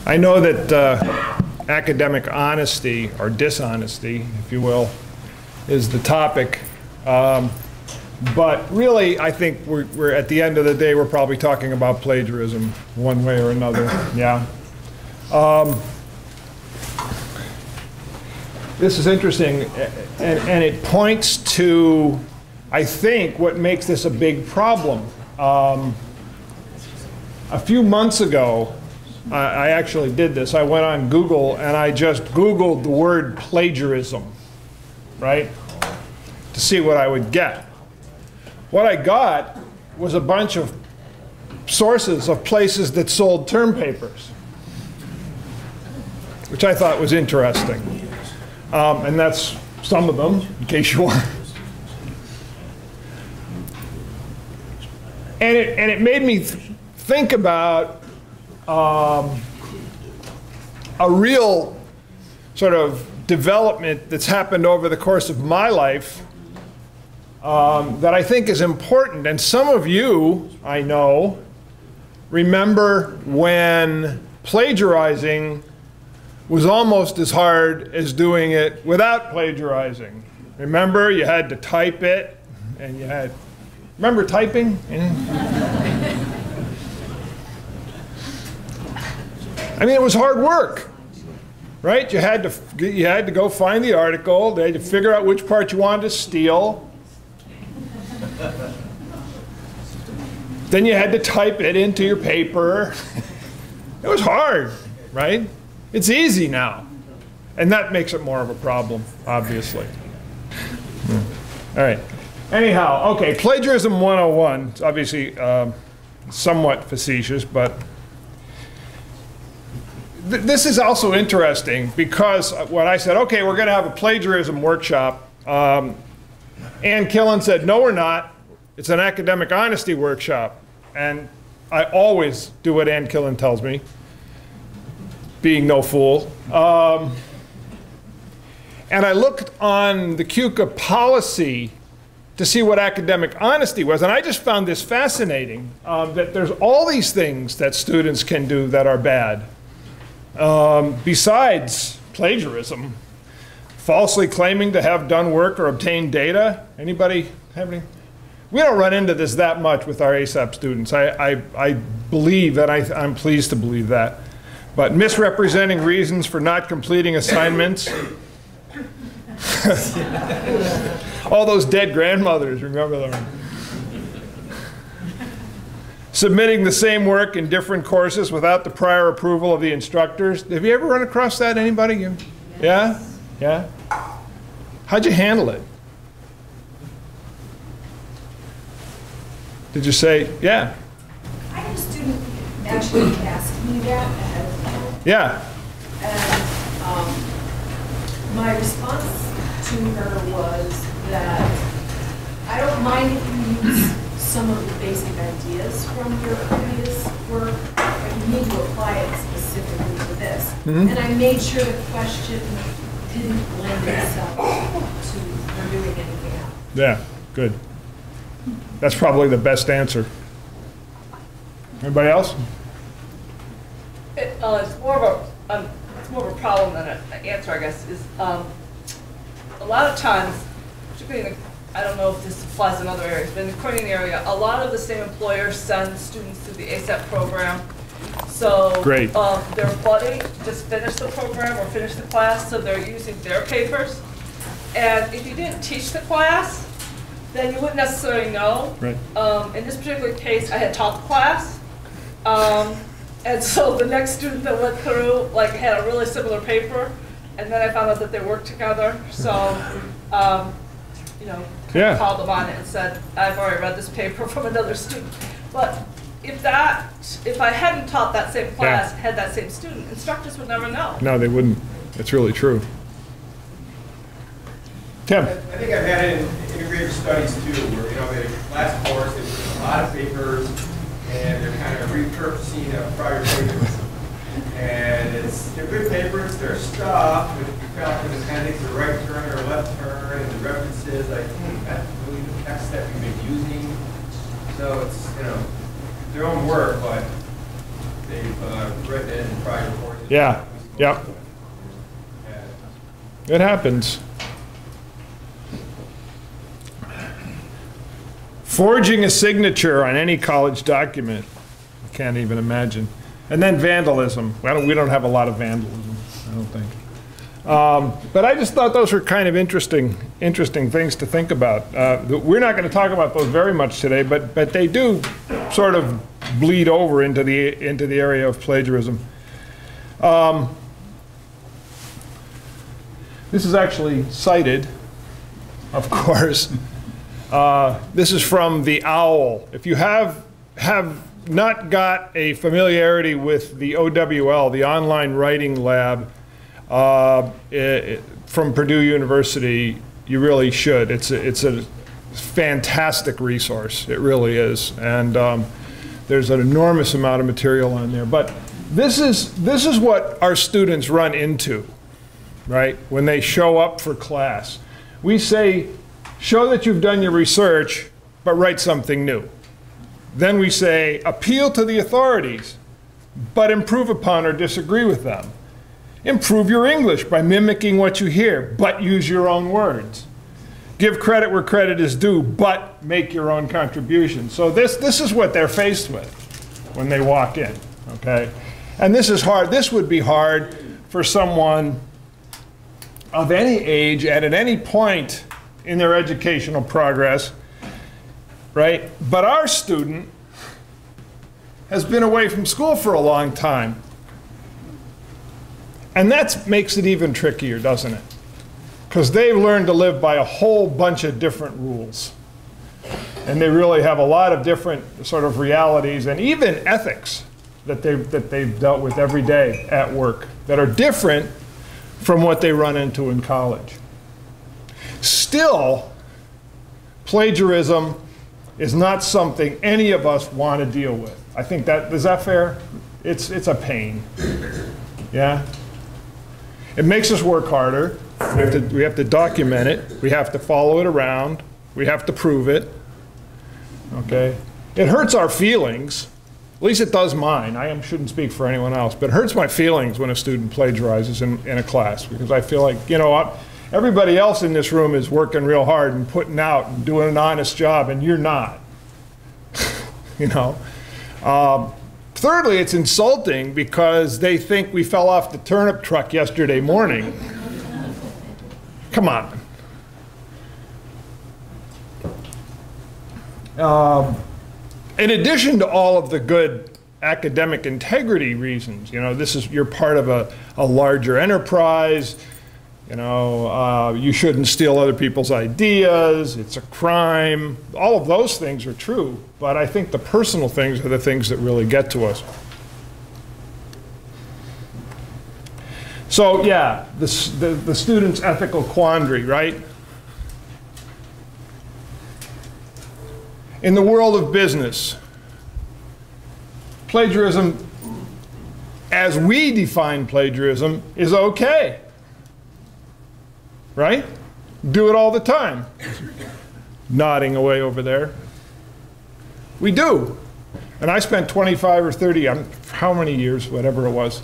I know that academic honesty, or dishonesty, if you will, is the topic. But really, I think we're at the end of the day, we're probably talking about plagiarism one way or another. Yeah. This is interesting, and it points to, I think, what makes this a big problem. A few months ago, I actually did this. I went on Google and I just Googled the word plagiarism, right, to see what I would get. What I got was a bunch of sources of places that sold term papers, which I thought was interesting. And that's some of them, in case you want. And it made me think about a real sort of development that's happened over the course of my life that I think is important. And some of you, I know, remember when plagiarizing was almost as hard as doing it without plagiarizing. Remember, you had to type it, and you had, remember typing? I mean, it was hard work, right? You had to go find the article, they had to figure out which part you wanted to steal. Then you had to type it into your paper. It was hard, right? It's easy now. And that makes it more of a problem, obviously. All right. Anyhow, okay, plagiarism 101. It's obviously somewhat facetious, but this is also interesting because when I said, okay, we're going to have a plagiarism workshop, Ann Killen said, no, we're not. It's an academic honesty workshop. And I always do what Ann Killen tells me, being no fool. And I looked on the Keuka policy to see what academic honesty was. And I just found this fascinating, that there's all these things that students can do that are bad. Besides plagiarism, falsely claiming to have done work or obtained data. Anybody have any? We don't run into this that much with our ASAP students. I believe that, I'm pleased to believe that. But misrepresenting reasons for not completing assignments. All those dead grandmothers, remember them? Submitting the same work in different courses without the prior approval of the instructors. Have you ever run across that, anybody? Yeah? Yeah? How'd you handle it? Did you say, yeah? I had a student actually ask me that ahead of time. Yeah. And my response to her was that I don't mind if you use some of the basic ideas from your previous work, but you need to apply it specifically to this. Mm-hmm. And I made sure the question didn't lend itself to her doing anything else. Yeah, good. That's probably the best answer. Anybody else? It's more of a problem than an answer, I guess. Is a lot of times, particularly in the, I don't know if this applies in other areas, but in the Corning area, a lot of the same employers send students through the ASAP program. So great. Their buddy just finished the program or finished the class, so they're using their papers. And if you didn't teach the class, then you wouldn't necessarily know. Right. In this particular case, I had taught the class. And so the next student that went through had a really similar paper, and then I found out that they worked together. So, yeah. Called them on it and said, I've already read this paper from another student. But if I hadn't taught that same class, had that same student, instructors would never know. No, they wouldn't. It's really true. Tim. I think I've had it in integrated studies too, where they last course they put a lot of papers and they're kind of repurposing prior papers. And they're good papers, they're stuff, but you found in the appendix a right turn or a left turn and the references, that's really the text that we've been using. So it's their own work, but they've written it in prior reports. Yeah, yep. It happens. Forging a signature on any college document. I can't even imagine. And then vandalism. We don't have a lot of vandalism, I don't think. But I just thought those were kind of interesting things to think about. We're not going to talk about those very much today, but they do sort of bleed over into the area of plagiarism. This is actually cited, of course. This is from the OWL. If you have not got a familiarity with the OWL, the Online Writing Lab, from Purdue University, you really should. It's a fantastic resource. It really is, and there's an enormous amount of material on there. But this is what our students run into, right? When they show up for class, we say, show that you've done your research, but write something new. Then we say, appeal to the authorities, but improve upon or disagree with them. Improve your English by mimicking what you hear, but use your own words. Give credit where credit is due, but make your own contribution. So this is what they're faced with when they walk in, okay? And this is hard. This would be hard for someone of any age and at any point in their educational progress, right? But our student has been away from school for a long time. And that makes it even trickier, doesn't it? Because they've learned to live by a whole bunch of different rules. And they really have a lot of different sort of realities and even ethics that they've dealt with every day at work that are different from what they run into in college. Still, plagiarism is not something any of us want to deal with. I think is that fair? It's a pain. Yeah? It makes us work harder. We have to document it. We have to follow it around. We have to prove it. Okay? It hurts our feelings. At least it does mine. I shouldn't speak for anyone else, but it hurts my feelings when a student plagiarizes in a class, because I feel like, you know, everybody else in this room is working real hard and putting out and doing an honest job, and you're not. You know? Thirdly, it's insulting because they think we fell off the turnip truck yesterday morning. Come on. In addition to all of the good academic integrity reasons, you know, you're part of a larger enterprise. You know, you shouldn't steal other people's ideas. It's a crime. All of those things are true, but I think the personal things are the things that really get to us. So yeah, the student's ethical quandary, right? In the world of business, plagiarism, as we define plagiarism, is okay. Right? Do it all the time. Nodding away over there. We do. And I spent 25 or 30, how many years, whatever it was,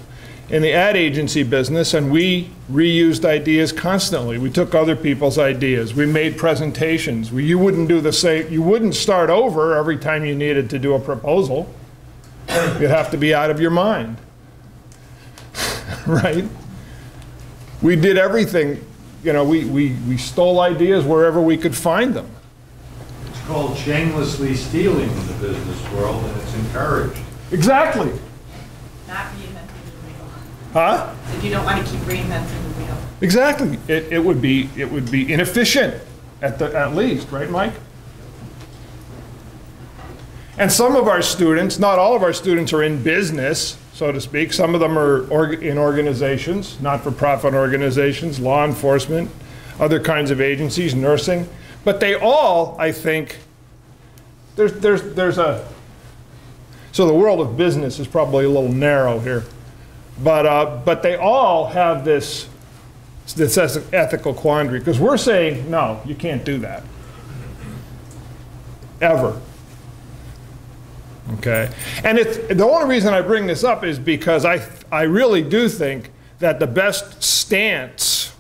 in the ad agency business, and we reused ideas constantly. We took other people's ideas. We made presentations. You wouldn't do the same. You wouldn't start over every time you needed to do a proposal. You'd have to be out of your mind. Right? We did everything. You know, we stole ideas wherever we could find them. It's called shamelessly stealing in the business world, and it's encouraged. Exactly. Not reinventing the wheel. Huh? If you don't want to keep reinventing the wheel. Exactly. It would be inefficient at least, right, Mike? And some of our students, not all of our students, are in business, so to speak. Some of them are in organizations, not-for-profit organizations, law enforcement, other kinds of agencies, nursing. But they all, I think, there's a, so the world of business is probably a little narrow here. But they all have this ethical quandary, because we're saying, no, you can't do that. Ever. Okay? And the only reason I bring this up is because I really do think that the best stance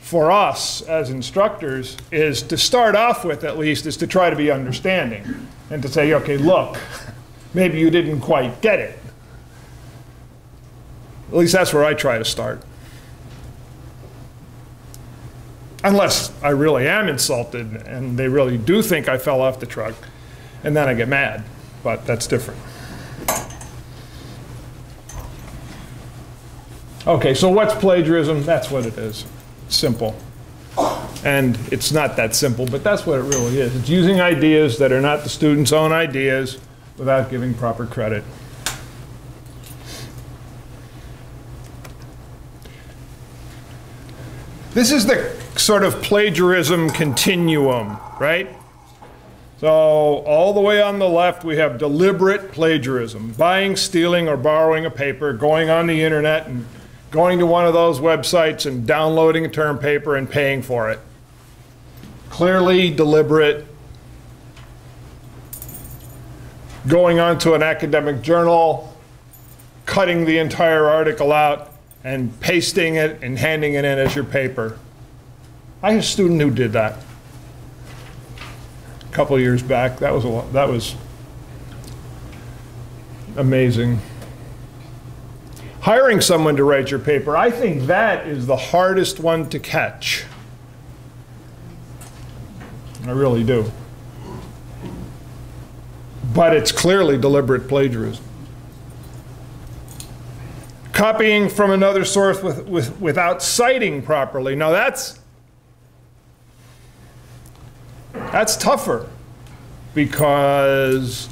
for us as instructors is to start off with, at least, is to try to be understanding and to say, okay, look, maybe you didn't quite get it. At least that's where I try to start. Unless I really am insulted and they really do think I fell off the truck, and then I get mad, but that's different. Okay, so what's plagiarism? That's what it is. Simple. And it's not that simple, but that's what it really is. It's using ideas that are not the student's own ideas without giving proper credit. This is the sort of plagiarism continuum, right? So all the way on the left, we have deliberate plagiarism, buying, stealing, or borrowing a paper, going on the internet and going to one of those websites and downloading a term paper and paying for it. Clearly deliberate. Going onto an academic journal, cutting the entire article out, and pasting it and handing it in as your paper. I had a student who did that a couple of years back. That was amazing. Hiring someone to write your paper, I think that is the hardest one to catch. I really do. But it's clearly deliberate plagiarism. Copying from another source without citing properly. Now that's tougher, because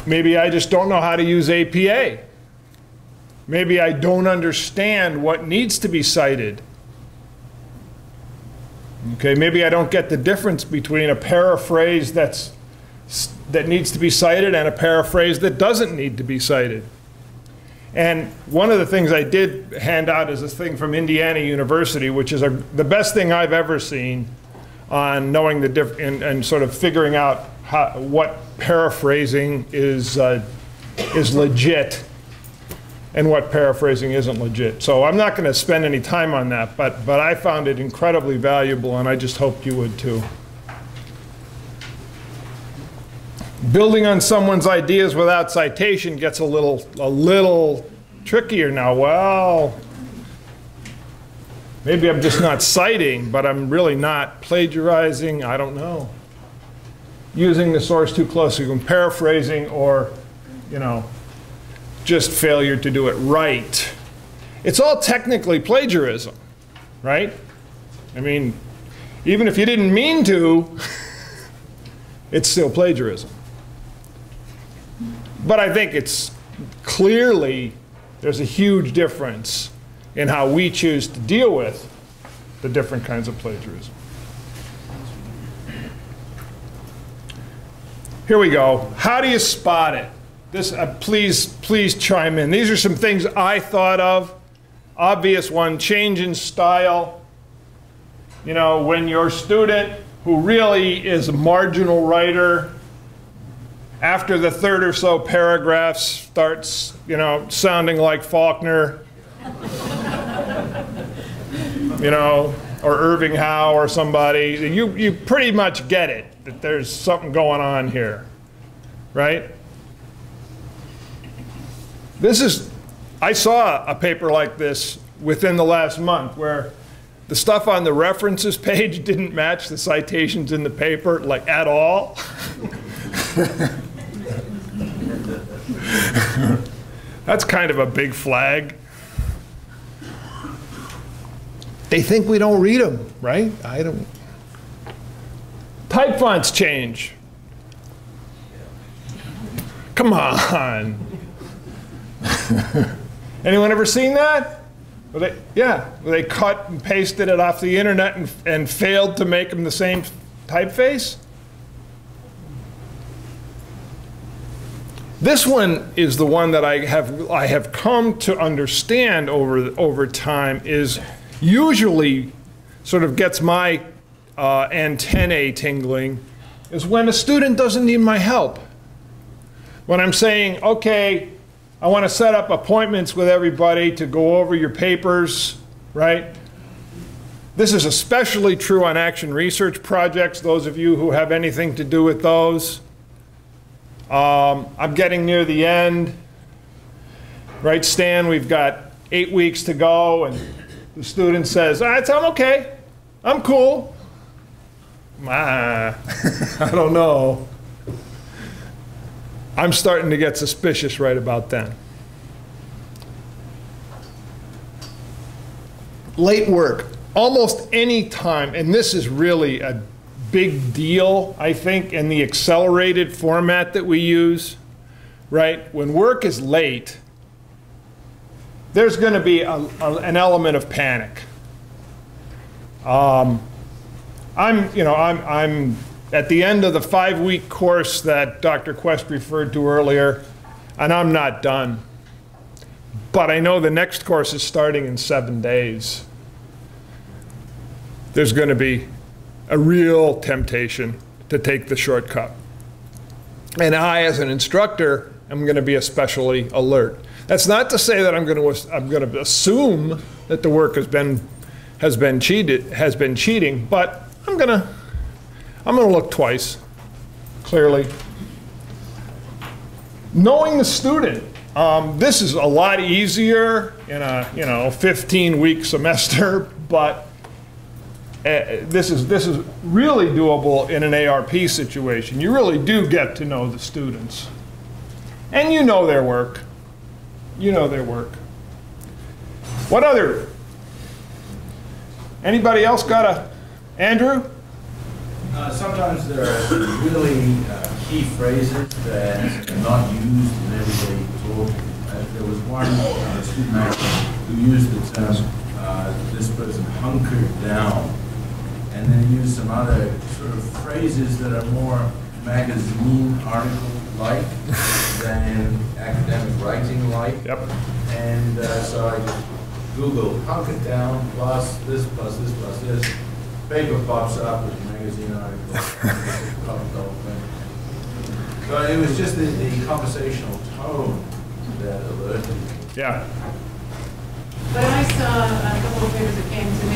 maybe I just don't know how to use APA. Maybe I don't understand what needs to be cited. Okay, maybe I don't get the difference between a paraphrase that needs to be cited and a paraphrase that doesn't need to be cited. And one of the things I did hand out is this thing from Indiana University, which is the best thing I've ever seen on knowing the difference and sort of figuring out what paraphrasing is legit and what paraphrasing isn't legit. So I'm not going to spend any time on that, but I found it incredibly valuable, and I just hoped you would too. Building on someone's ideas without citation gets a little trickier now. Well, maybe I'm just not citing, but I'm really not plagiarizing. I don't know. Using the source too closely, when paraphrasing, or, just failure to do it right. It's all technically plagiarism, right? I mean, even if you didn't mean to, it's still plagiarism. But I think it's clearly, there's a huge difference in how we choose to deal with the different kinds of plagiarism. Here we go. How do you spot it? This, please chime in. These are some things I thought of. Obvious one, change in style. When your student, who really is a marginal writer, after the third or so paragraphs starts, sounding like Faulkner, or Irving Howe or somebody, you pretty much get it, that there's something going on here, right? I saw a paper like this within the last month where the stuff on the references page didn't match the citations in the paper, like, at all. That's kind of a big flag. They think we don't read them, right? I don't. Type fonts change. Come on. Anyone ever seen that? Well, they cut and pasted it off the internet and failed to make them the same typeface? This one is the one that I have come to understand over time is usually sort of gets my antennae tingling, is when a student doesn't need my help. when I'm saying, okay, I want to set up appointments with everybody to go over your papers, right? This is especially true on action research projects, those of you who have anything to do with those. I'm getting near the end. Right, Stan, we've got 8 weeks to go, and the student says, I'm okay, I'm cool. I don't know. I'm starting to get suspicious right about then. Late work. Almost any time, and this is really a big deal, I think, in the accelerated format that we use, right? When work is late, there's going to be an element of panic. I'm at the end of the 5-week course that Dr. Quest referred to earlier, and I'm not done. But I know the next course is starting in 7 days. There's going to be a real temptation to take the shortcut. And I, as an instructor, am going to be especially alert. That's not to say that I'm going to assume that the work has been cheating, but I'm going to look twice, clearly. Knowing the student, this is a lot easier in a 15-week semester, but this is really doable in an ARP situation. You really do get to know the students, and you know their work. You know their work. What other? Anybody else got a? Andrew? Sometimes there are really key phrases that are not used in everyday talk. There was one student who used the term, this person hunkered down, and then used some other sort of phrases that are more magazine article-like than academic writing-like. Yep. And so I Googled hunkered down plus this plus this plus this. Paper pops up with a magazine article. So it was just the conversational tone that alerted me. Yeah. But I saw a couple of papers that came to me,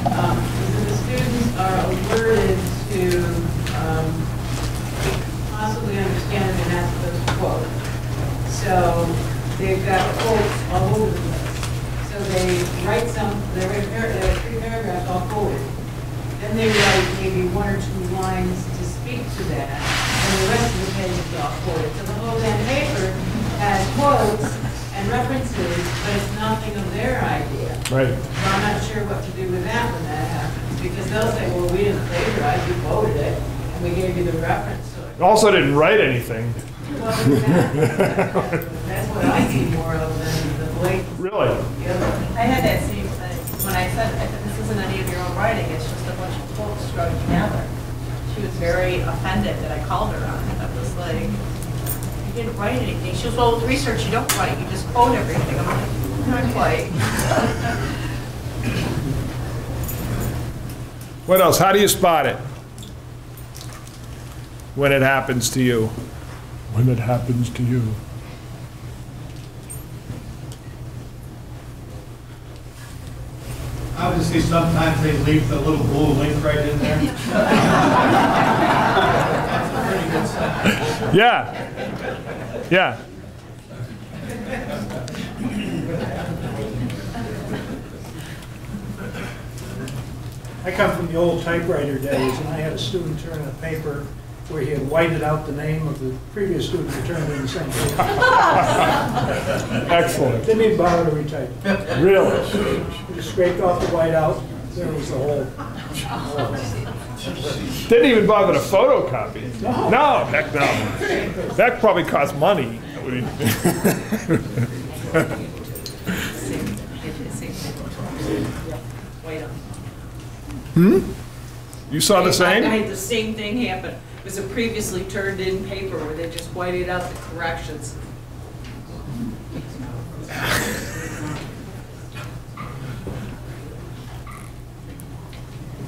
that the students are alerted to possibly understand they're not supposed to quote. So they've got quotes all over the place. So they write they write 3 paragraphs all quoted. Then they write maybe 1 or 2 lines to speak to that, and the rest of the page is all quoted. So the whole damn paper has quotes and references, but it's nothing of their idea. Right. So I'm not sure what to do with that when that happens, because they'll say, well, we didn't plagiarize, we quoted it, and we gave you the reference. So Also didn't write anything. well, that's what I see more of than the blatant. Really? I had that same thing. When I said this isn't any of your own writing, it's just a bunch of quotes strung together. She was very offended that I called her on it. I was like, you didn't write anything. She was, well, with research you don't write, you just quote everything. I'm like, not quite. What else? How do you spot it? When it happens to you. When it happens to you. Obviously, sometimes they leave the little blue link right in there. That's a pretty good sign. Yeah. Yeah. I come from the old typewriter days, and I had a student turn in a paper where he had whited out the name of the previous student who turned in the same paper. Excellent. Didn't even bother to retype. Really? He just scraped off the white out. There was the whole. Didn't even bother to photocopy. No, heck no. That probably cost money. You saw the same? I had the same thing happen. It was a previously turned in paper where they just whited out the corrections. I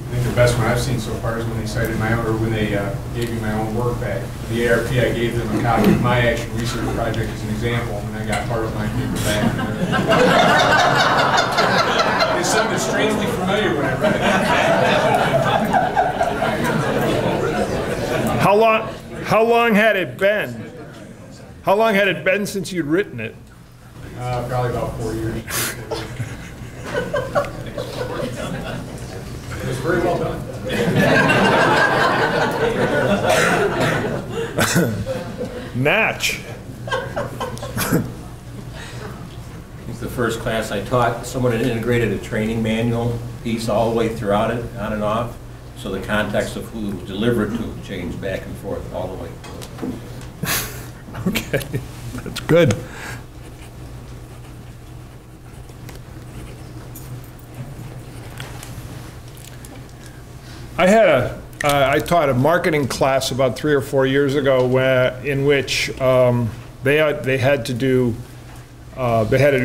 think the best best one I've seen so far is when they cited my own, or when they gave me my own work back. The ARP, I gave them a copy of my actual research project as an example, and I got part of my paper back. It sounded strangely familiar when I read it. How long had it been? How long had it been since you'd written it? Probably about 4 years. It was very well done. Natch. It's the first class I taught. Someone had integrated a training manual piece all the way throughout it, on and off, so the context of who it was delivered to changed back and forth all the way through. Okay, that's good. I taught a marketing class about 3 or 4 years ago in which they had to do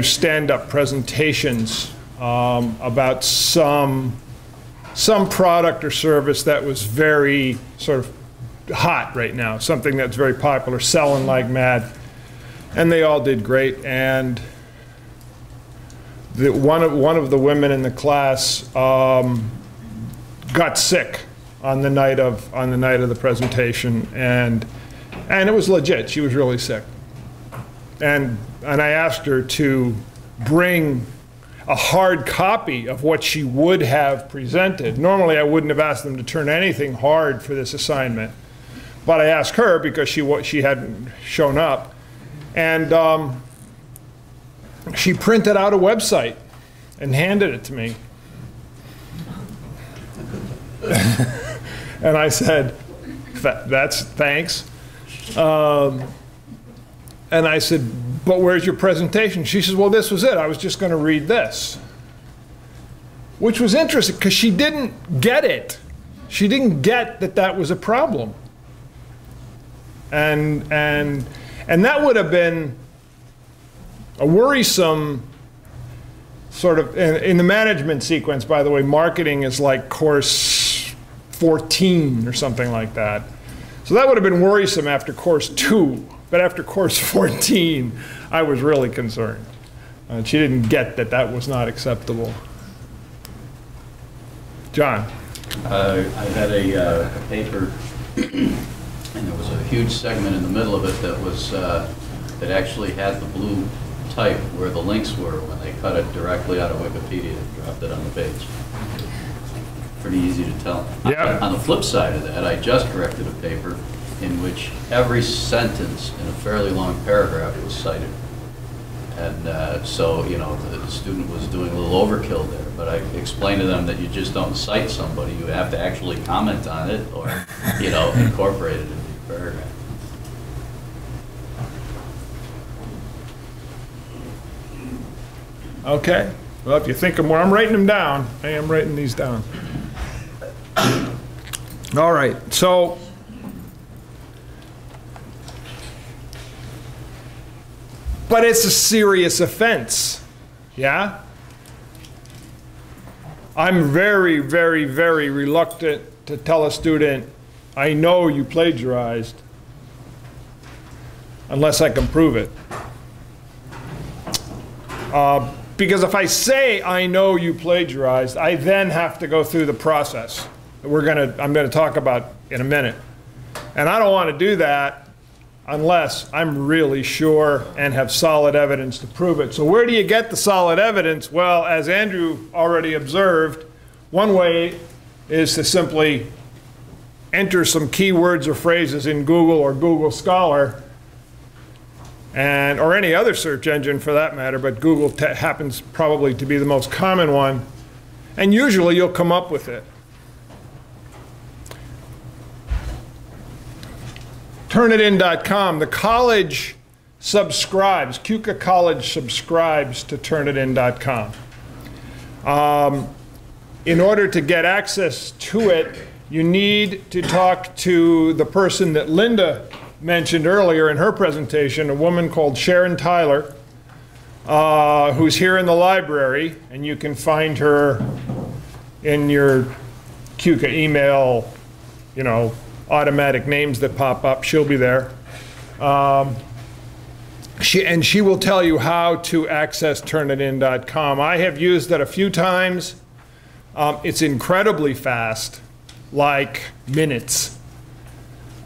stand-up presentations about some product or service that was very sort of hot right now, something that's very popular, selling like mad, and they all did great. And one of the women in the class got sick on the night of the presentation, and it was legit. She was really sick, and I asked her to bring a hard copy of what she would have presented. Normally, I wouldn't have asked them to turn anything hard for this assignment, but I asked her because she hadn't shown up, and she printed out a website and handed it to me. And I said, thanks. And I said, but where's your presentation? She says, well, this was it. I was just going to read this. Which was interesting because she didn't get it. She didn't get that that was a problem. And that would have been a worrisome sort of, in the management sequence, by the way, marketing is like course 14 or something like that. So that would have been worrisome after course 2, but after course 14, I was really concerned. She didn't get that that was not acceptable. John. I had a paper, and there was a huge segment in the middle of it that was that actually had the blue type where the links were when they cut it directly out of Wikipedia and dropped it on the page. Pretty easy to tell. Yeah. On the flip side of that, I just corrected a paper in which every sentence in a fairly long paragraph was cited. And so, you know, the student was doing a little overkill there, but I explained to them that you just don't cite somebody, you have to actually comment on it or, you know, incorporate it into your paragraph. Okay. Well, if you think of more, I'm writing them down. I am writing these down. All right. So, but it's a serious offense. Yeah? I'm very, very, very reluctant to tell a student, I know you plagiarized, unless I can prove it. Because if I say I know you plagiarized, I then have to go through the process that I'm going to talk about in a minute. And I don't want to do that unless I'm really sure and have solid evidence to prove it. So where do you get the solid evidence? Well, as Andrew already observed, one way is to simply enter some keywords or phrases in Google or Google Scholar, or any other search engine for that matter, but Google happens probably to be the most common one, and usually you'll come up with it. Turnitin.com, the college subscribes, Keuka College subscribes to Turnitin.com. In order to get access to it, you need to talk to the person that Linda mentioned earlier in her presentation, a woman called Sharon Tyler, who's here in the library, and you can find her in your Keuka email, you know, automatic names that pop up. She'll be there. She will tell you how to access turnitin.com. I have used it a few times. It's incredibly fast, like minutes.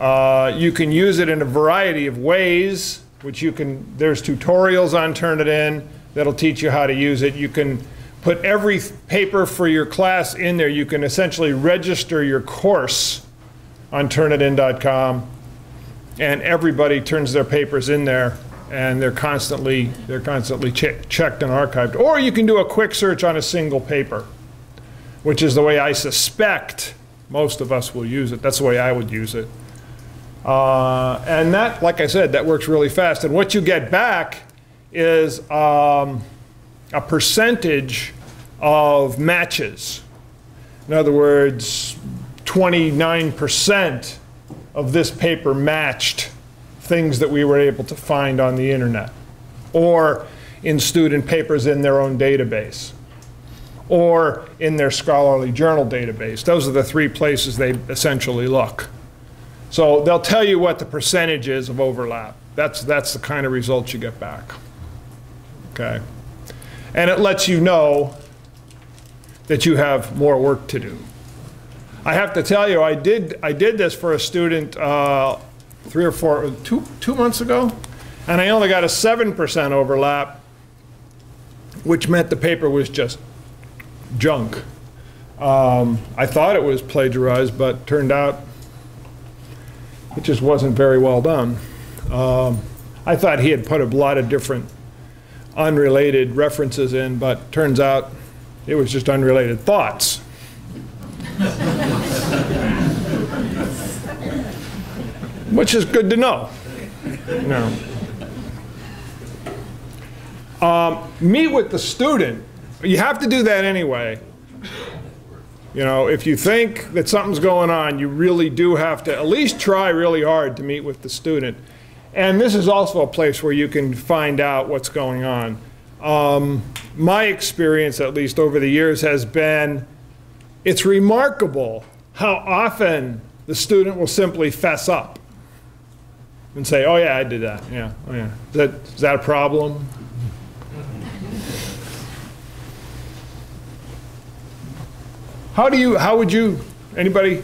You can use it in a variety of ways, which you can, there's tutorials on Turnitin that'll teach you how to use it. You can put every paper for your class in there. You can essentially register your course on turnitin.com, and everybody turns their papers in there, and they're constantly checked and archived. Or you can do a quick search on a single paper, which is the way I suspect most of us will use it. That's the way I would use it. And that, like I said, that works really fast. And what you get back is a percentage of matches. In other words, 29% of this paper matched things that we were able to find on the internet, or in student papers in their own database, or in their scholarly journal database. Those are the three places they essentially look. So they'll tell you what the percentage is of overlap. That's the kind of results you get back. Okay? And it lets you know that you have more work to do. I have to tell you, I did this for a student 2 months ago, and I only got a 7% overlap, which meant the paper was just junk. I thought it was plagiarized, but turned out it just wasn't very well done. I thought he had put a lot of different unrelated references in, but turns out it was just unrelated thoughts. Which is good to know. Meet with the student. You have to do that anyway. You know, if you think that something's going on, you really do have to at least try really hard to meet with the student. And this is also a place where you can find out what's going on. My experience, at least over the years, has been it's remarkable how often the student will simply fess up and say, oh yeah, I did that, yeah, oh yeah. Is that a problem? How would you, anybody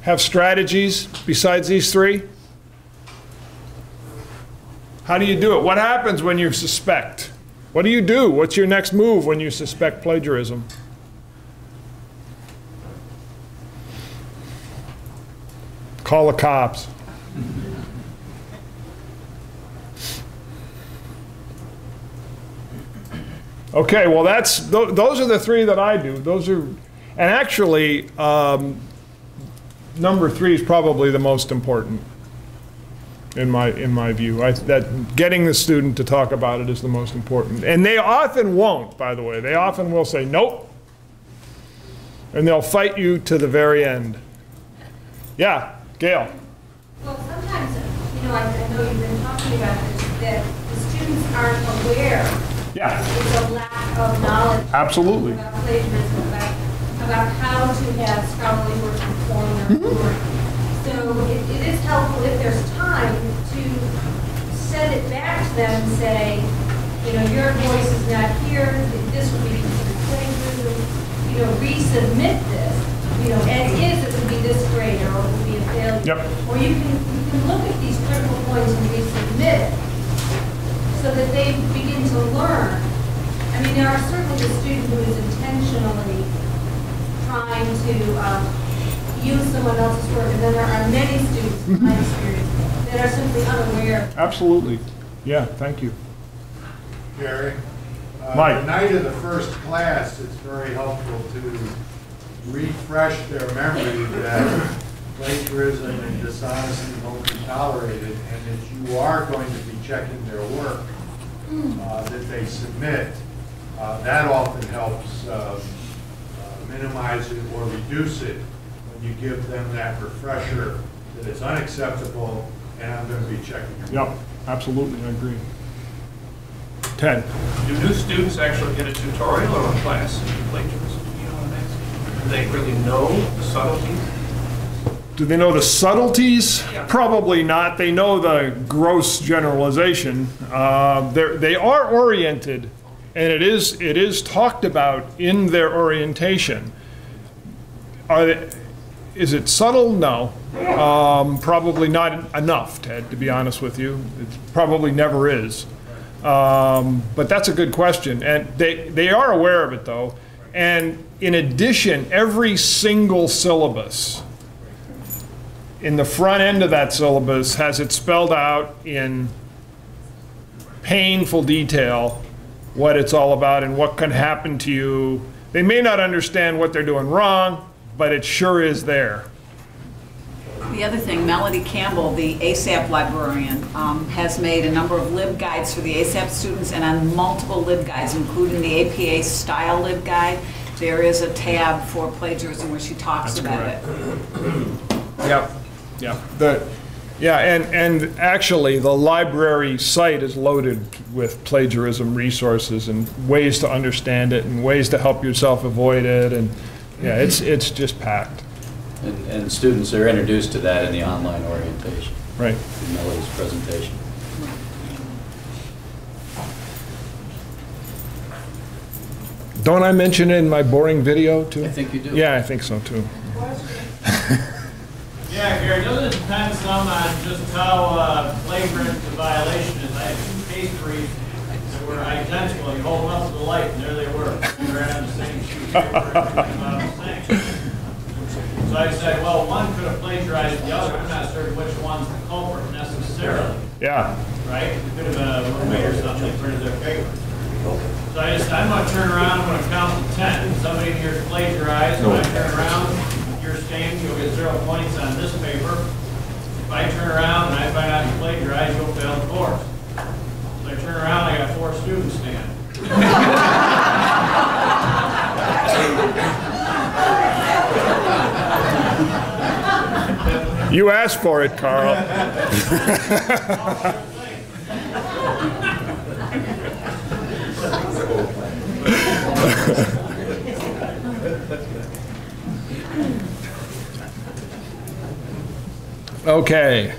have strategies besides these three? How do you do it? What happens when you suspect? What do you do? What's your next move when you suspect plagiarism? Call the cops. Okay, well those are the three that I do. Those are, and actually number 3 is probably the most important in my view. That getting the student to talk about it is the most important. And they often won't, by the way. They often will say nope. And they'll fight you to the very end. Yeah, Gail. Well, sometimes, you know, I know you've been talking about this, that the students aren't aware. Yeah. There's a lack of knowledge. Absolutely. About plagiarism, about how to have scholarly work inform their work. So it is helpful if there's time to send it back to them and say, you know, your voice is not here, this would be considered plagiarism, you know, resubmit this. You know, as is, it would be this grade, or it would be a failure. Yep. Or you can look at these critical points and resubmit it so that they begin to learn. I mean, there are certainly the student who is intentionally trying to use someone else's work, and then there are many students, in my experience, that are simply unaware. Absolutely. Yeah, thank you. Gary, Mike. the night of the first class, it's very helpful to refresh their memory that plagiarism and dishonesty won't be tolerated, and that you are going to be checking their work that they submit. That often helps minimize it or reduce it when you give them that refresher that it's unacceptable and I'm going to be checking your work. Yep, absolutely, I agree. Ted. Do new students actually get a tutorial or a class in plagiarism? You know what I'm Do they really know the subtleties? Do they know the subtleties? Probably not. They know the gross generalization. They are oriented, and it is talked about in their orientation. Is it subtle? No. Probably not enough, Ted, to be honest with you. It probably never is. But that's a good question. And they are aware of it, though. And in addition, every single syllabus in the front end of that syllabus has it spelled out in painful detail what it's all about and what can happen to you. They may not understand what they're doing wrong, but it sure is there. The other thing, Melody Campbell, the ASAP librarian, has made a number of LibGuides for the ASAP students, and on multiple LibGuides, including the APA style LibGuide, there is a tab for plagiarism where she talks about it. Yep. Yeah. And actually, the library site is loaded with plagiarism resources and ways to understand it and ways to help yourself avoid it, and yeah, it's just packed. And students are introduced to that in the online orientation. Right. In Melody's presentation. Don't I mention it in my boring video too? I think you do. Yeah, I think so too. Yeah, Gary, doesn't it depend some on just how flagrant the violation is? I had two case briefs that were identical. You hold them up to the light, and there they were. They were on the same sheet of paper. So I said, well, one could have plagiarized the other. I'm not certain which one's the culprit necessarily. Yeah. Right? It could have been a roommate or something that printed their paper. So I'm going to turn around, I'm going to count to 10. Somebody here plagiarized. When I turn around, you're staying, you'll get 0 points on this paper. If I turn around and I find out you plagiarized, you'll fail the course. So I turn around, I got 4 students standing. You asked for it, Carl. Okay.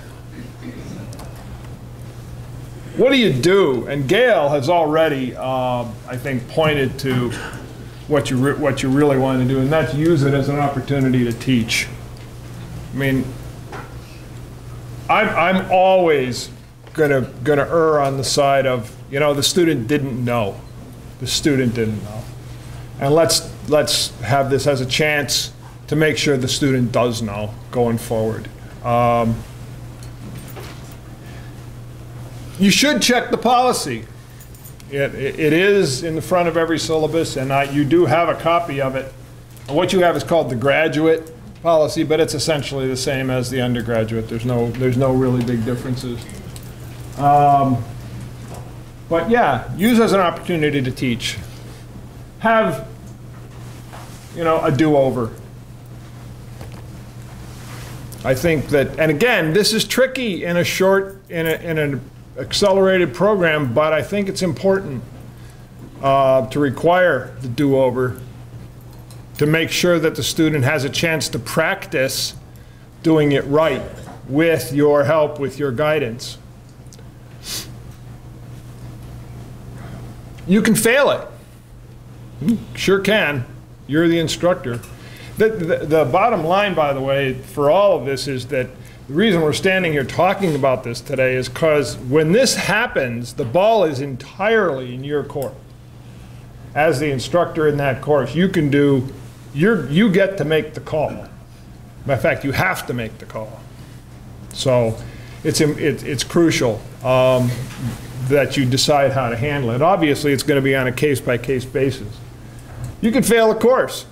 What do you do? And Gail has already, I think, pointed to what you really want to do, and that's use it as an opportunity to teach. I mean, I'm always gonna err on the side of, you know, the student didn't know. The student didn't know. And let's have this as a chance to make sure the student does know going forward. You should check the policy. It is in the front of every syllabus, and you do have a copy of it. What you have is called the graduate policy, but it's essentially the same as the undergraduate. There's no really big differences. But yeah, use as an opportunity to teach. Have, you know, a do-over. I think that, and again, this is tricky in an accelerated program, but I think it's important to require the do-over to make sure that the student has a chance to practice doing it right with your help, with your guidance. You can fail it. You sure can. You're the instructor. The bottom line, by the way, for all of this is that the reason we're standing here talking about this today is because when this happens, the ball is entirely in your court. As the instructor in that course, you can do, you get to make the call. Matter of fact, you have to make the call. So it's crucial that you decide how to handle it. Obviously, it's going to be on a case-by-case basis. You can fail a course.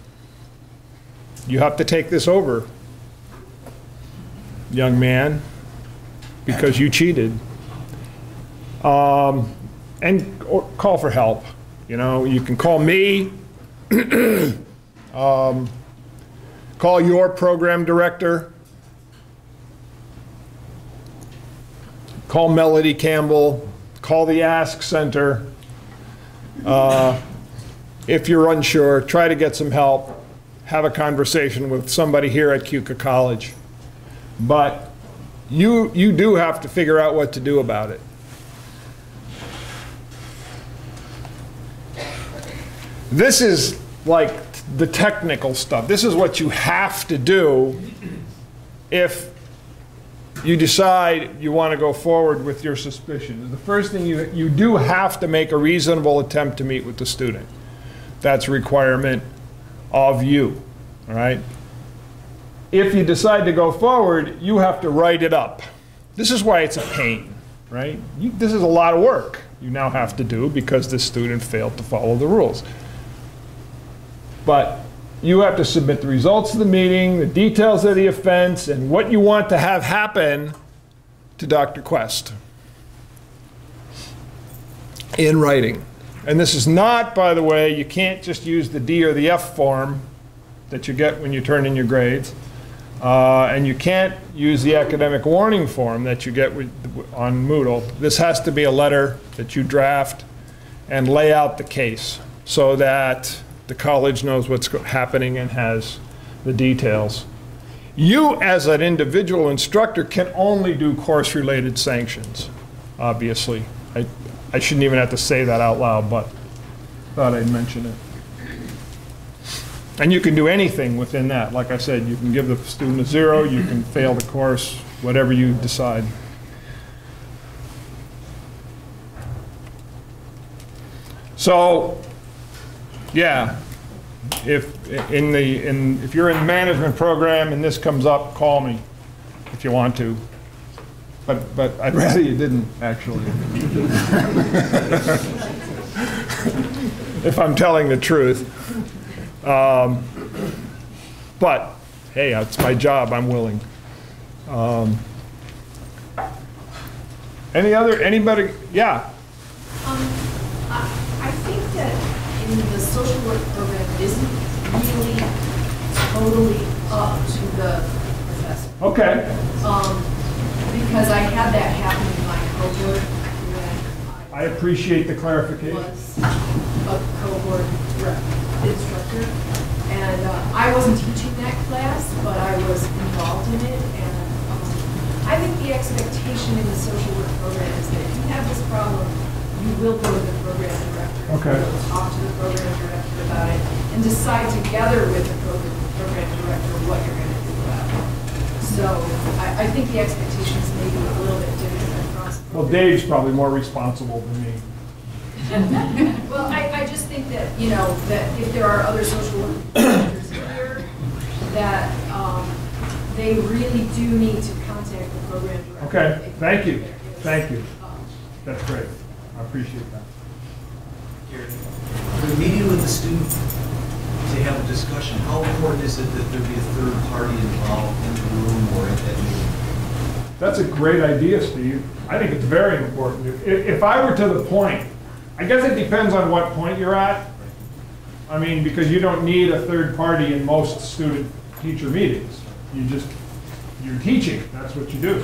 You have to take this over, young man, because you cheated. Or call for help. You know, you can call me, call your program director, call Melody Campbell, call the Ask Center. If you're unsure, try to get some help. have a conversation with somebody here at Keuka College. But you do have to figure out what to do about it. This is like the technical stuff. This is what you have to do if you decide you want to go forward with your suspicions. The first thing, you do have to make a reasonable attempt to meet with the student. That's a requirement of you, all right? If you decide to go forward, you have to write it up. This is why it's a pain, right? This is a lot of work you now have to do because the student failed to follow the rules. But you have to submit the results of the meeting, the details of the offense, and what you want to have happen to Dr. Quest in writing. And this is not, by the way, you can't just use the D or the F form that you get when you turn in your grades. And you can't use the academic warning form that you get on Moodle. This has to be a letter that you draft and lay out the case so that the college knows what's happening and has the details. You, as an individual instructor, can only do course-related sanctions, obviously. I shouldn't even have to say that out loud, but thought I'd mention it. And you can do anything within that. Like I said, you can give the student a 0, you can fail the course, whatever you decide. So, yeah, if you're in the management program and this comes up, call me if you want to. But I'd rather you didn't, actually. If I'm telling the truth. But, hey, it's my job, I'm willing. Anybody, yeah? I think that in the social work program, it isn't really totally up to the professor. Okay. Because I had that happen in my cohort when I appreciate the clarification. Was a cohort instructor, and I wasn't teaching that class, but I was involved in it, and I think the expectation in the social work program is that if you have this problem, you will go to the program director. Okay. You will talk to the program director about it, and decide together with the program director what you're going to do about it. So I think the expectations may be a little bit different across. Well, Dave's probably more responsible than me. Well, I just think that, you know, that if there are other social workers here, that they really do need to contact the program director. Okay, thank you. Thank you. That's great. I appreciate that. When meeting with the student to have a discussion, how important is it that there be a third party involved in the room or at that meeting? That's a great idea, Steve. I think it's very important. If I were to the point, I guess it depends on what point you're at. I mean, because you don't need a third party in most student-teacher meetings. You're teaching, that's what you do.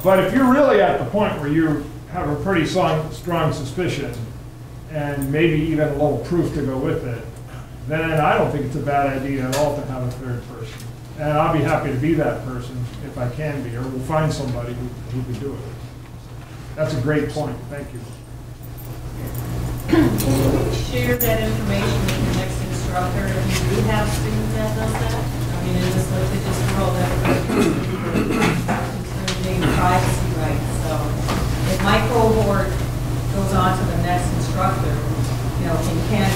But if you're really at the point where you have a pretty strong suspicion, and maybe even a little proof to go with it, then I don't think it's a bad idea at all to have a third person. And I'll be happy to be that person if I can be, or we'll find somebody who can do it. That's a great point, thank you. Share that information with your next instructor if you do have students that does that. I mean, in this litigious world, everybody's concerning privacy rights. So if my cohort goes on to the next instructor, you know, can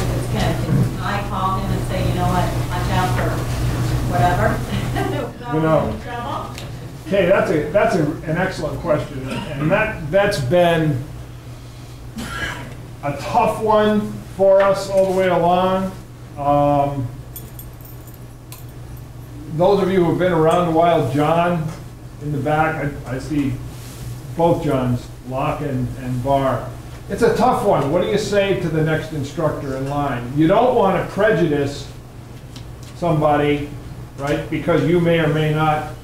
I call him and say, you know what, watch out for whatever? You know, okay, that's an excellent question, and that's been a tough one for us all the way along. Those of you who have been around a while, John in the back, I see both Johns, Locke and Barr. It's a tough one. What do you say to the next instructor in line? You don't want to prejudice somebody, right, because you may or may not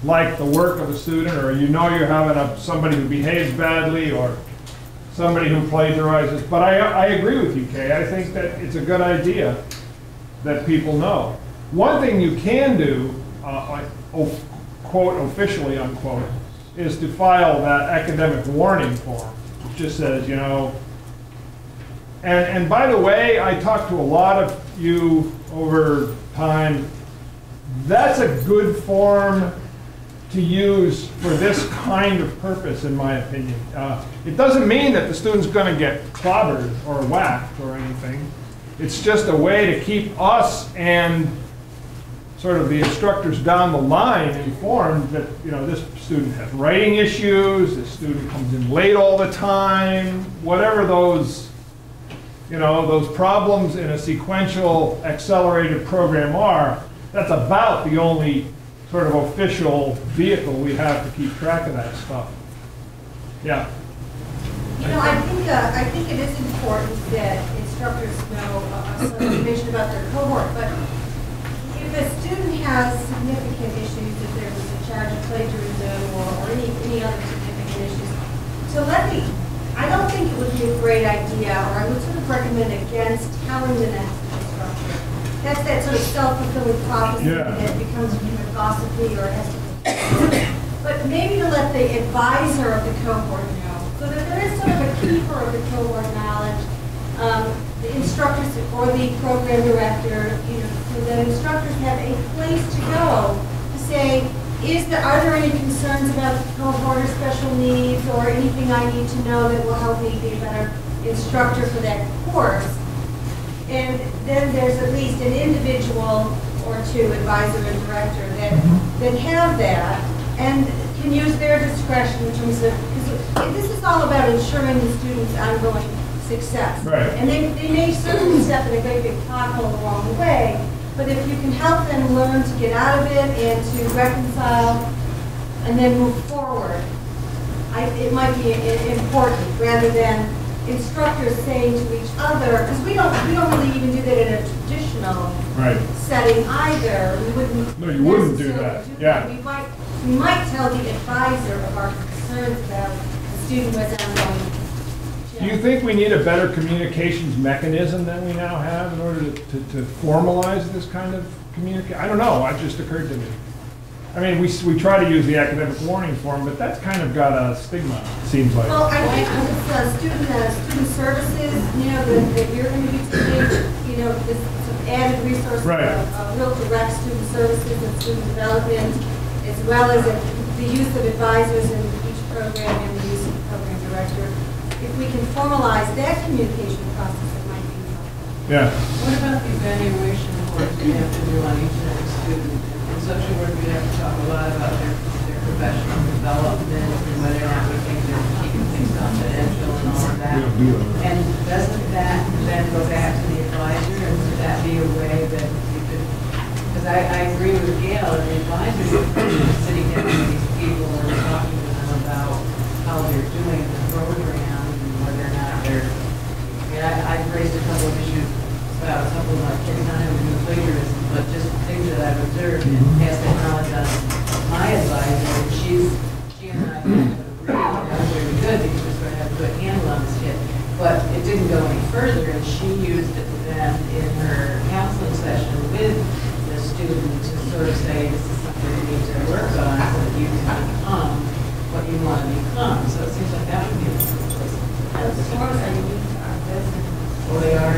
like the work of a student, or you know you're having somebody who behaves badly, or somebody who plagiarizes. But I agree with you, Kay. I think that it's a good idea that people know. One thing you can do, quote, officially, unquote, is to file that academic warning form. It just says, you know, and by the way, I talked to a lot of you over time. That's a good form to use for this kind of purpose, in my opinion. It doesn't mean that the student's going to get clobbered or whacked or anything. It's just a way to keep us and sort of the instructors down the line informed that, you know, this student has writing issues, this student comes in late all the time, whatever those, you know, those problems in a sequential accelerated program are. That's about the only sort of official vehicle we have to keep track of that stuff. Yeah. You know, I think it is important that instructors know some information about their cohort, but if a student has significant issues, if there's a charge of plagiarism or any other significant issues, I don't think it would be a great idea, or I would sort of recommend against telling the next instructor. That's that sort of self-fulfilling prophecy that becomes either gossipy or has to. But maybe to let the advisor of the cohort know, so that there is sort of a keeper of the cohort knowledge, the instructors or the program director, you know, so that instructors have a place to go to say, are there any concerns about the cohort or special needs or anything I need to know that will help me be a better instructor for that course? And then there's at least an individual or two, advisor and director, that have that and can use their discretion in terms of, because this is all about ensuring the student's ongoing success. Right. And they may certainly step in a great big pothole along the way, but if you can help them learn to get out of it and to reconcile and then move forward, it might be important rather than instructors saying to each other, because we don't really even do that in a traditional setting either. We wouldn't. No, you wouldn't do that. Yeah. We might tell the advisor of our concerns about the student who has ongoing. Do you think we need a better communications mechanism than we now have in order to formalize this kind of communication? I don't know. It just occurred to me. I mean, we try to use the academic warning form, but that's kind of got a stigma, it seems like. Well, I think with student services, you know, that you're going to be taking, you know, this added resource of real direct student services and student development, as well as the use of advisors in each program and the use of the program director. If we can formalize that communication process, it might be helpful. Yeah. What about the evaluation course we have to do on each and every student? In social work, we have to talk a lot about their professional development and whether or not we think they're keeping things confidential and all of that. And doesn't that then go back to the advisor, and would that be a way that you could, because I agree with Gail, the advisor is sitting down with these people and talking to them about how they're doing the program and whether or not they're, I've raised a couple of issues about a couple of my kids not having to do plagiarism, but just things that I've observed and passed that knowledge on my advisor. And she and I agree that was very good because we're going to have a good handle on this kid. But it didn't go any further, and she used it then in her counseling session with the student to sort of say, this is something you need to work on so that you can become what you want to become. So it seems like that would be a good place. As far as I use our business. Well, they are.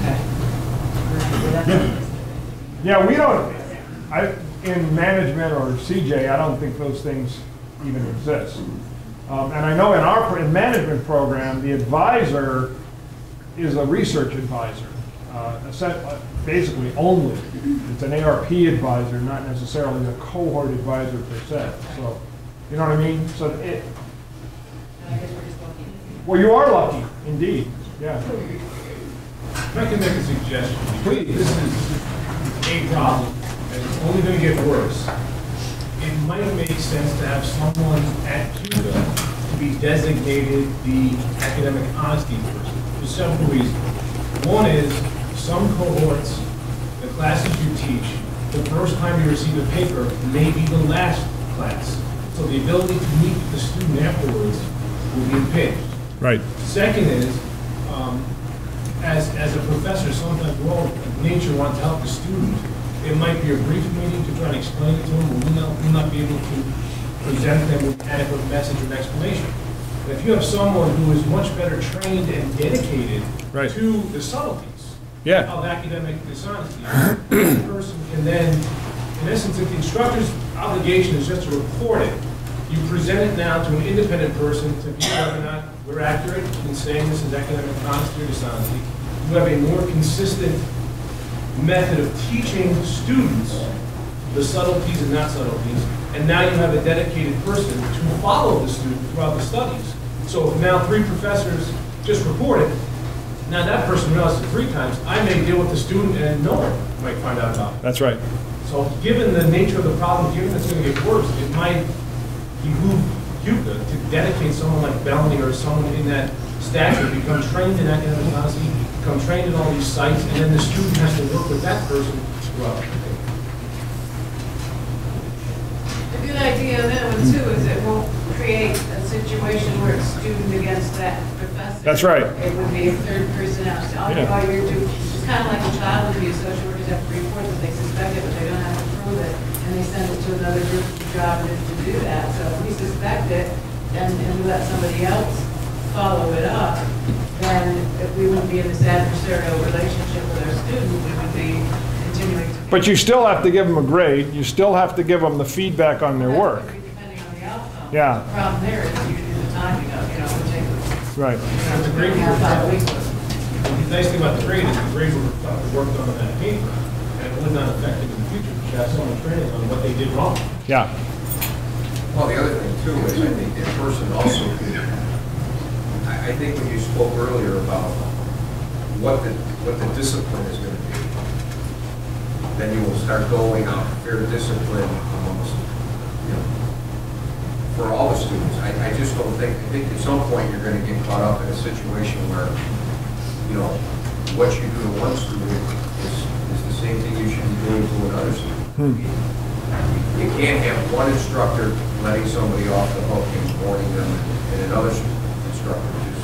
Okay. Yeah, we don't, in management or CJ, I don't think those things even exist. And I know in our management program, the advisor is a research advisor, basically only. It's an ARP advisor, not necessarily a cohort advisor per se. So, you know what I mean? So well, you are lucky, indeed. Yeah. If I can make a suggestion, Please. This is a problem, and it's only going to get worse. It might make sense to have someone at Keuka to be designated the academic honesty person for several reasons. One is, some cohorts, the classes you teach, the first time you receive a paper may be the last class. So the ability to meet with the student afterwards will be impinged. Right. Second is, as a professors, sometimes will, nature, want to help the student. It might be a brief meeting to try and explain it to them, but we'll not be able to present them with adequate message and explanation. But if you have someone who is much better trained and dedicated to the subtleties of academic dishonesty, that person can then, in essence, if the instructor's obligation is just to report it, you present it now to an independent person to view whether or not we're accurate in saying this is academic honesty or dishonesty. You have a more consistent method of teaching students the subtleties and not subtleties, and now you have a dedicated person to follow the student throughout the studies. So if now 3 professors just report it, now that person realizes 3 times, I may deal with the student and no one might find out about it. That's right. So given the nature of the problem, given it's going to get worse, it might behoove Keuka to dedicate someone like Bellany or someone in that stature, become trained in academic honesty, become trained in all these sites, and then the student has to work with that person throughout. A good idea on that one too is it won't create a situation where it's student against that professor. That's right. It would be a third person out. All you're doing, it's kind of like a child abuse. Social workers have to report that they suspect it, but they don't have to prove it, and they send it to another group job to do that. So if we suspect it and we let somebody else follow it up, then if we wouldn't be in this adversarial relationship with our student, we would be continuing to. But you still have to give them a grade. You still have to give them the feedback on their work. Depending on the outcome. Yeah. The problem there is usually the timing of, it would take. Right. The grade the nice thing about the grade is the grade worked on that paper, and it would not affect it in the future because you have someone training on what they did wrong. Yeah. Well, the other thing too is I think that person also could, I think when you spoke earlier about what the discipline is going to be, then you will start going out fair discipline almost, for all the students. I just don't think, I think at some point you're going to get caught up in a situation where, what you do to one student is the same thing you should be doing to another student. You can't have one instructor letting somebody off the hook and warning them, and another instructor just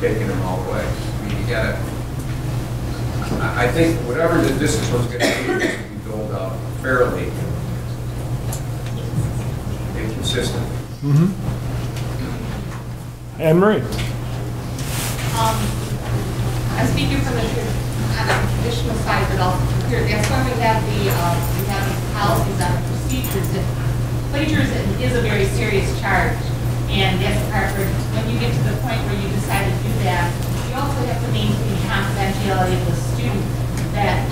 taking them all away. I mean, you gotta, I think whatever the discipline's gonna be, needs to be doled out fairly and consistent. Anne Marie. I'm speaking from the traditional side, but also from here. That's why we have these policies on procedures. And plagiarism is a very serious charge, and that's the part where when you get to the point where you decide to do that, you also have to maintain confidentiality of the student. That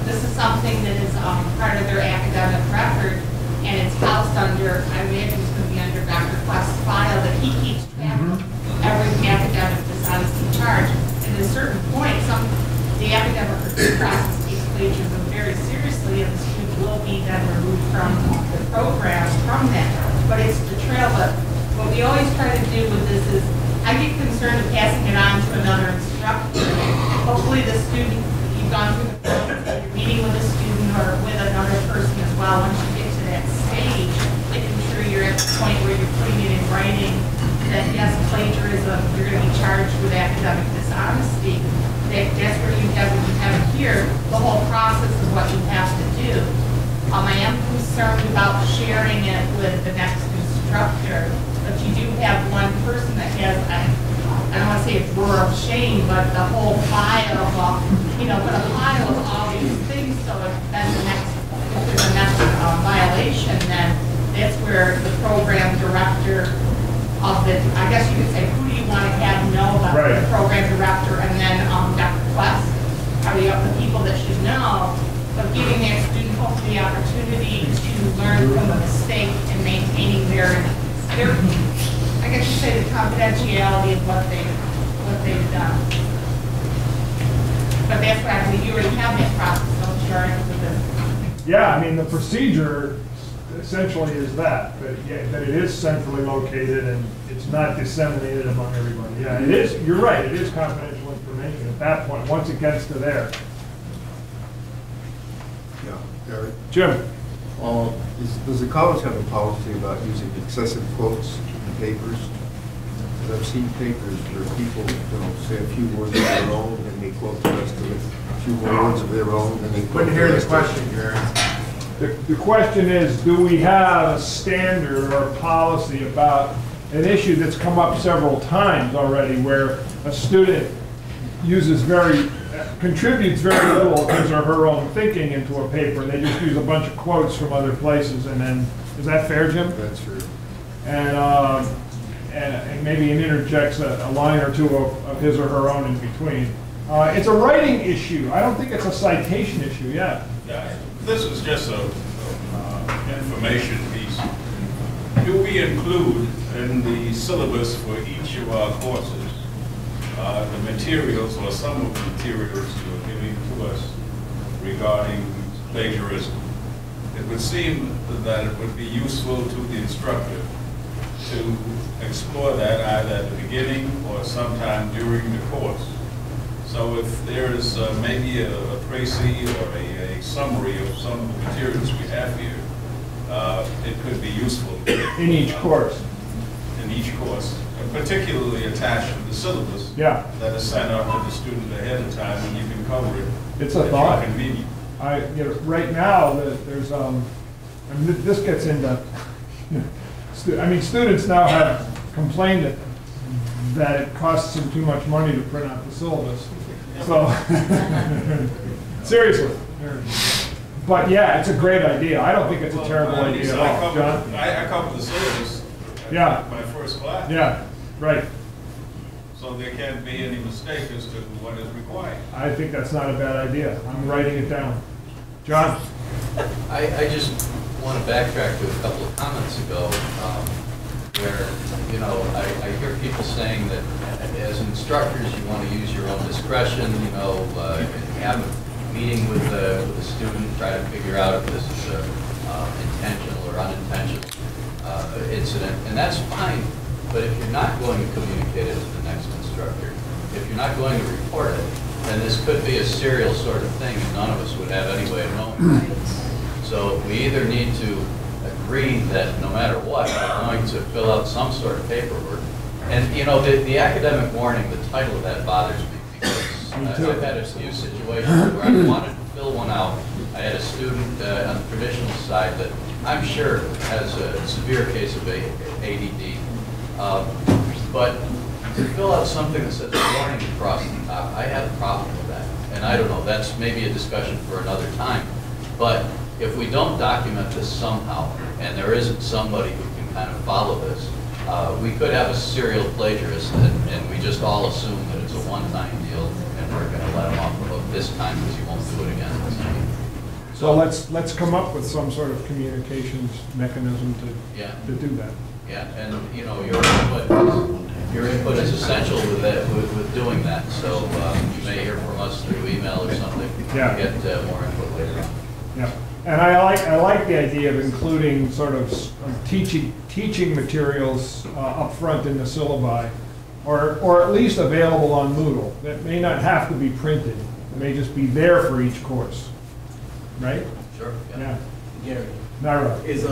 this is something that is part of their academic record, and it's housed under, I imagine it's going to be under Dr. Quest's file that he keeps track of every academic dishonesty charge. And at a certain point, the academic review process takes plagiarism very seriously, and the student will be then removed from the program from that. But it's the trail. But what we always try to do with this is, I get concerned of passing it on to another instructor. Hopefully the student, you've gone through the process, you're meeting with a student or with another person as well. Once you get to that stage, making sure you're at the point where you're putting it in writing that yes, plagiarism, you're going to be charged with academic dishonesty. That's where you have it here, the whole process of what you have to do. I am concerned about sharing it with the next instructor, but you do have one person that has, I don't want to say a drawer of shame, but the whole pile of, but a pile of all these things. So if there's a next violation, then that's where the program director of the, I guess you could say, who do you want to have know about the program director, and then Dr. Quest are the people that should know, but giving that student hopefully the opportunity to learn from a mistake and maintaining their I guess you say the confidentiality of what they've done. But that's why I believe you already have that process, don't you, already with this? Yeah, I mean, the procedure essentially is that it is centrally located and it's not disseminated among everybody. Yeah, it is, you're right, it is confidential information at that point, once it gets to there. Yeah, Gary? Jim? Does the college have a policy about using excessive quotes in papers? I've seen papers where people, say a few words of their own, and they quote the rest of it. A few more words of their own, and they quote Couldn't the hear the rest of question, it. Gary. The question is, do we have a standard or a policy about an issue that's come up several times already where a student contributes very little of his or her own thinking into a paper. They just use a bunch of quotes from other places, and then, is that fair, Jim? That's fair. And maybe interjects a line or two of his or her own in between. It's a writing issue. I don't think it's a citation issue yet. Yeah, this is just a information piece. Do we include in the syllabus for each of our courses the materials or some of the materials you're giving to us regarding plagiarism? It would seem that it would be useful to the instructor to explore that either at the beginning or sometime during the course. So if there is maybe a précis or a summary of some of the materials we have here, it could be useful. In each course. In each course, and particularly attached to the syllabus. Yeah. That is sent out to the student ahead of time, and you can cover it. It's a thought. Convenient. Right now, there's, this gets into, students now have complained that it costs them too much money to print out the syllabus. So, seriously. But yeah, it's a great idea. I don't think it's a terrible idea at all. John? I covered the syllabus Yeah. my first class. Yeah, right. So there can't be any mistake as to what is required. I think that's not a bad idea. I'm writing it down. John? I just want to backtrack to a couple of comments ago where, I hear people saying that as instructors, you want to use your own discretion, have a meeting with the student, try to figure out if this is intentional or unintentional incident, and that's fine. But if you're not going to communicate it to the next instructor, if you're not going to report it, then this could be a serial sort of thing, and none of us would have any way of knowing. So we either need to agree that no matter what, we're going to fill out some sort of paperwork. And the academic warning, the title of that bothers me because I've had a few situations where I wanted to fill one out. I had a student on the traditional side that I'm sure has a severe case of ADD. But to fill out something that says warning across the top, I had a problem with that. And I don't know, that's maybe a discussion for another time. But if we don't document this somehow, and there isn't somebody who can kind of follow this, we could have a serial plagiarist, and we just all assume that it's a one-time deal, and we're going to let him off the hook this time because he won't do it again. So let's come up with some sort of communications mechanism to do that. Yeah, and your input is essential with doing that. So you may hear from us through email or something. Yeah. To get more input later on. Yeah, and I like the idea of including sort of teaching materials up front in the syllabi, or at least available on Moodle. That may not have to be printed. It may just be there for each course. Right? Sure. Yeah. Gary. Naira. Is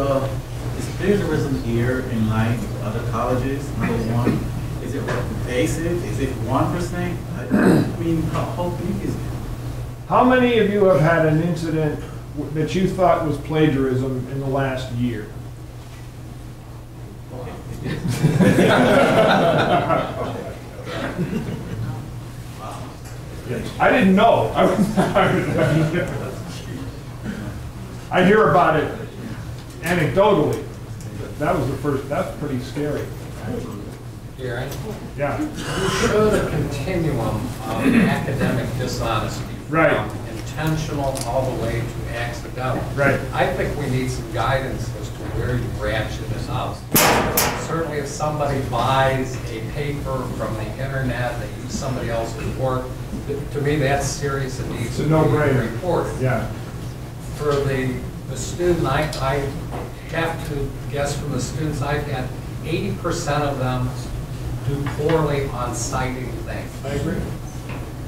plagiarism here in line with other colleges? Number one, is it pervasive? Is it 1%? I mean, how big is it? How many of you have had an incident that you thought was plagiarism in the last year? I didn't know. I hear about it anecdotally. That was the first. That's pretty scary. Gary? Yeah. You showed a continuum of academic dishonesty. Right. From intentional all the way to accidental. Right. I think we need some guidance as to where you ratchet this out. Certainly if somebody buys a paper from the internet, they use somebody else's work, to me that's serious and needs to be reported. Yeah. For the student, I have to guess from the students I've had, 80% of them do poorly on citing things. I agree.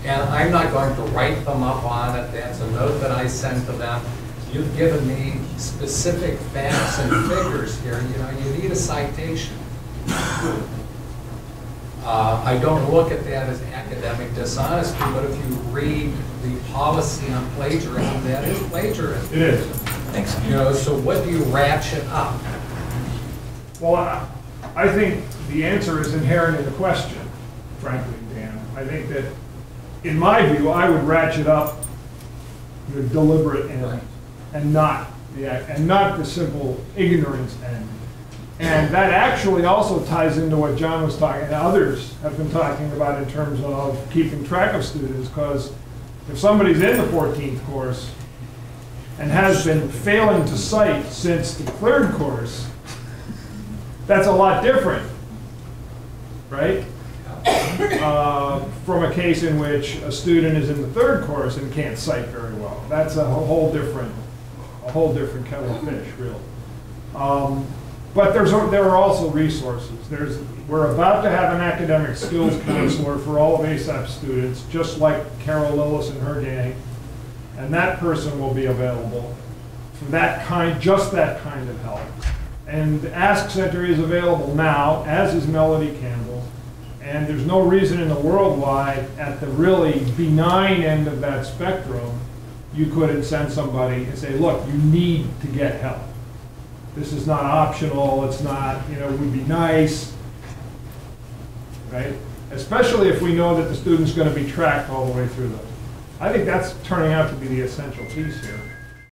And I'm not going to write them up on it. That's a note that I send to them. You've given me specific facts and figures here. You need a citation. I don't look at that as academic dishonesty, but if you read the policy on plagiarism, that is plagiarism. It is. Thanks. You know, so what do you ratchet up? Well, I think the answer is inherent in the question, frankly, Dan. I think that, in my view, I would ratchet up the deliberate end and not the simple ignorance end. And that actually also ties into what John was talking, and others have been talking about in terms of keeping track of students, because if somebody's in the 14th course and has been failing to cite since the 3rd course, that's a lot different, right? From a case in which a student is in the 3rd course and can't cite very well. That's a whole different kettle of fish, really. But there are also resources. We're about to have an academic skills counselor for all of ASAP students, just like Carol Lillis and her gang, and that person will be available for just that kind of help. And the Ask Center is available now, as is Melody Campbell, and there's no reason in the world why, at the really benign end of that spectrum, you couldn't send somebody and say, look, you need to get help. This is not optional, it's not, it would be nice, right? Especially if we know that the student's going to be tracked all the way through those. I think that's turning out to be the essential piece here.